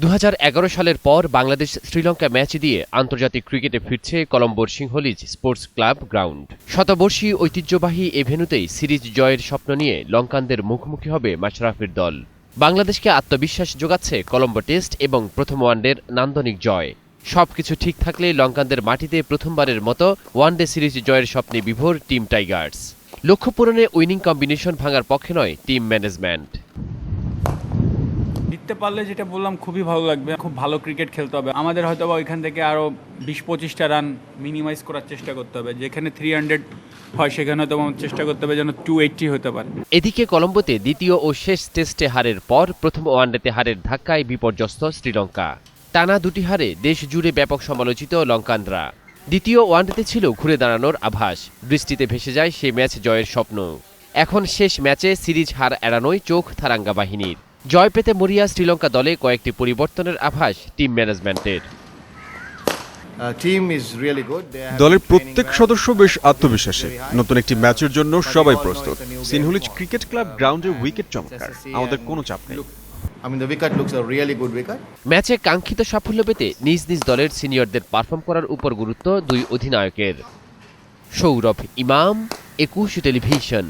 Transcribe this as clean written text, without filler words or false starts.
2011 সালের পর বাংলাদেশ শ্রীলঙ্কা ম্যাচ দিয়ে আন্তর্জাতিক ক্রিকেটে ফিরছে কলম্বোর সিংহলীজ স্পোর্টস ক্লাব গ্রাউন্ড। শতবর্ষী ঐতিহ্যবাহী এ ভেন্যুতেই সিরিজ জয়ের স্বপ্ন নিয়ে লঙ্কানদের মুখোমুখি হবে মাশরাফির দল। বাংলাদেশকে আত্মবিশ্বাস যোগাচ্ছে কলম্বো টেস্ট এবং প্রথম ওয়ানডের নান্দনিক জয়। সবকিছু ঠিক থাকলে লঙ্কানদের মাটিতে প্রথমবারের মতো ওয়ানডে সিরিজ জয়ের স্বপ্নে বিভোর টিম টাইগার্স। লক্ষ্য পূরণে উইনিং কম্বিনেশন ভাঙার পক্ষে নয় টিম ম্যানেজমেন্ট। জিততে পারলে যেটা বললাম খুবই ভালো লাগবে, খুব ভালো ক্রিকেট খেলতে হবে আমাদের, হয়তো বা ওইখান থেকে আরও 20-25টা রান মিনিমাইজ করার চেষ্টা করতে হবে। যেখানে 300 হয় সেখানে হয়তো আমাদের চেষ্টা করতে হবে যেন 280 হতে পারে। এদিকে কলম্বোতে দ্বিতীয় ও শেষ টেস্টে হারের পর প্রথম ওয়ানডেতে হারের ধাক্কায় বিপর্যস্ত শ্রীলঙ্কা। টানা দুটি হারে দেশ জুড়ে ব্যাপক সমালোচিত লঙ্কানরা। দ্বিতীয় ওয়ানডেতে ছিল ঘুরে দাঁড়ানোর আভাস, বৃষ্টিতে ভেসে যায় সেই ম্যাচ জয়ের স্বপ্ন। এখন শেষ ম্যাচে সিরিজ হার এড়ানোই চোখ থারাঙ্গা বাহিনীর। জয় পেতে মরিয়া শ্রীলঙ্কা দলে কয়েকটি পরিবর্তনের আভাস টিম ম্যানেজমেন্টের। দলের প্রত্যেক সদস্য বেশ আত্মবিশ্বাসী। নতুন একটি ম্যাচের জন্য সবাই প্রস্তুত। সিনহুলিজ ক্রিকেট ক্লাব গ্রাউন্ডের উইকেট চমৎকার, আমাদের কোনো চাপ নেই। ম্যাচে কাঙ্ক্ষিত সাফল্য পেতে নিজ নিজ দলের সিনিয়রদের পারফর্ম করার উপর গুরুত্ব দুই অধিনায়কের। সৌরভ ইমাম, 21 টেলিভিশন।